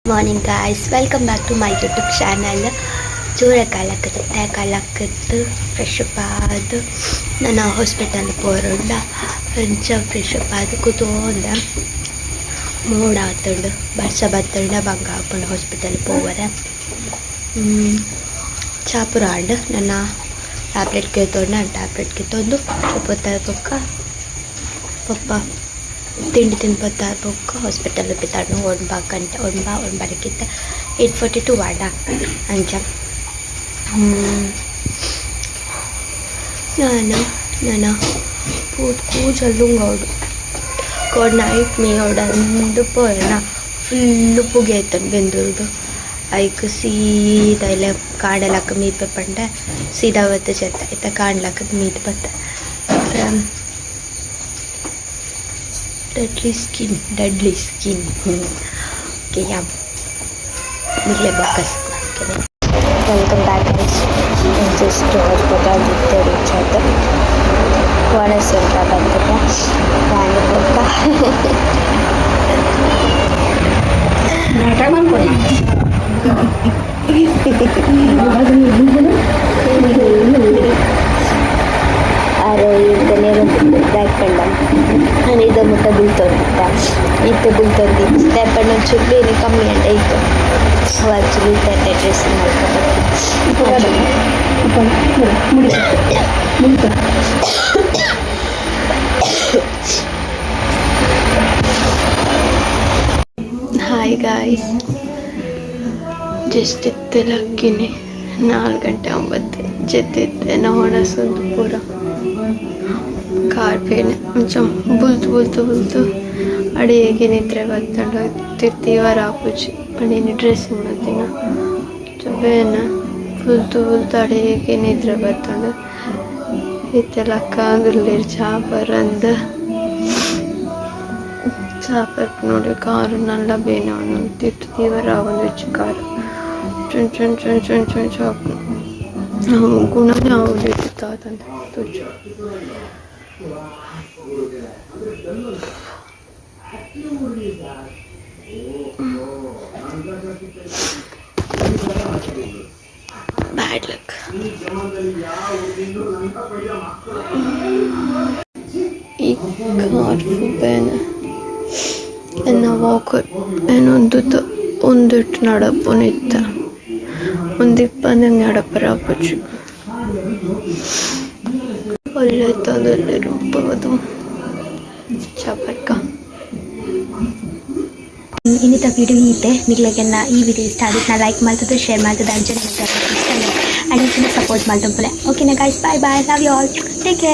Morning guys, welcome back to my YouTube channel. ಚೂರ ಕಾಲಕ್ಕತ್ತು fresh up ಆದು ನಾನು hospital ಪೋರುಂಡ ಅಂಚ ಫ್ರೆಶ್ ಅಪ್ ಆದು ಕೂತೋಂದ ಮೂಡ್ ಆತುಂಡು ಬರ್ಸ ಬತ್ತುಂಡ ಬಂಗ ಹಾಕೊಂಡು ಹಾಸ್ಪಿಟಲ್ ಪೋವರ ಚಾಪುರ ಆಂಡು ನನ್ನ ಟ್ಯಾಬ್ಲೆಟ್ ಕೇಳ್ತೊಂಡು ನಾನು ಟ್ಯಾಬ್ಲೆಟ್ ಕಿತ್ತೊಂದು ಚುಪ್ಪತ್ತಾರ ಪಪ್ಪ ತಿಂಡಿ ತಿನ್ಪತ್ತಾರ ಬೊಕ್ಕ ಹಾಸ್ಪಿಟಲ್ ಬಿತ್ತಾಡು ಒಣ್ಬಾರಕ್ಕಿತ್ತ 8:42 ವಾಡ ಅಂಚ ನಾನು ಕೂಜಲ್ಲುಂಗೌಡು ಕೋಡ್ ನೈಟ್ ಮೀ ಅವಡಂದು ಪೋಯಣ ಫುಲ್ಲು ಪುಗೆ ಆಯ್ತಾನೆ ಬೆಂದೂರ್ದು ಐಕ್ ಸೀದಾ ಇಲ್ಲ ಕಾಡಲಕ್ಕ ಮೀಪೆ ಪಂಡೆ ಸೀದಾ ಹೊತ್ತು ಚೆತ್ತ ಆಯ್ತಾ ಕಾಣ್ಲಕ್ಕ ಮೀತ್ ಬತ್ತ deadly skin okay yeah nigle bokas okay welcome back guys just to hospital with reach out one center ಬಂದಿದೆ ನಾನು ಬೊಕ್ಕ ನಾಟಕ ಮಾಡ್ಕೊಳ್ಳಿ ಆರೋ ಇದನ್ನೇ ಬ್ಯಾಕ್ಪಂಡ ನಾನು ಇದು ಮುಟ್ಟ ಬೀಳ್ತೊಂದಿದ್ದ ಇತ್ತೆ ಬೀಳ್ತೊಂದಿದ್ದು ಸ್ಟೆಪ್ಪನ್ನು ಒಂಚೂರು ಬೇರೆ ಕಮ್ಮಿ ಅಂಡ ಇತ್ತು ಆ್ಯಕ್ಚುಲಿ ಇತ್ತೆ ಡ್ರೆಸ್ಸಿಂಗ್ ಹಾಯ್ ಗಾಯ್ಸ್ ಜಸ್ಟ್ ಇತ್ತೆ ಲಕ್ಕಿನಿ 4:09 ಜೆತ್ತಿದ್ದೆ ನೋಡಸೊಂದು ಪೂರ ಕಾರ್ಪೇನೆ కొంచెం ಬುಲ್ತು ಅಡಿಗೆ ನಿದ್ರೆ ಬರ್ತಂಡು ತಿರ್ತೀವರ ಆಪುಜಿ ಅಡಿನ ಡ್ರೆಸ್ಸಿಂಗ್ ಮಾಡ್ತೀನ ಬೇನ ಬುಲ್ತು ಅಡಿಗೆ ನಿದ್ರೆ ಬರ್ತಂಡು ಇತ್ತೆಲ್ಲ ಕಾಂಗ್ರಲಿರ್ ಚಾಪರಂದು ಚಾಪರ್ ನೋಡಿ ಕಾರು ನಲ್ಲ ಬೇನೆ ಅವನು ತಿರ್ತೀವರ ಒಂದು ಕಾರು ಚುನ್ ಚಾಪು ಗುಣನೇ ಆಗೋದು ಇರ್ತಾದಂತೆ ತುಚ್ಚು ಬ್ಯಾಡ್ ಲಕ್ ಈ ಕಾರ್ಫು ಬೇನ ಎನ್ನ ವಾಕರ್ ಏನೊಂದು ಒಂದಿಟ್ಟು ನಡಪುನಿತ್ತ ಒಂದಿಪ್ಪಂದು ನಡಪರಾಪುಜು ಒಳ್ಳೆ ತೊಂದರೆಯಿರಬಹುದು ಚಾಪರ್ಕ ಇನ್ನಿತ ವಿಡಿಯೋ ಇದೆ ನಿಗ್ಲಕ್ಕೆನ್ನ ಈ ವಿಡಿಯೋ ಇಷ್ಟ ಆಗಿತ್ತು ಲೈಕ್ ಮಾಡ್ತದೆ ಶೇರ್ ಮಾಡ್ತದೆ ಅಂಚನೆ ಇಷ್ಟ ಆ್ಯಂಡ್ ಸಪೋರ್ಟ್ ಮಾಡ್ತಂಪಲೆ ಓಕೆನಾ guys bye love you all take care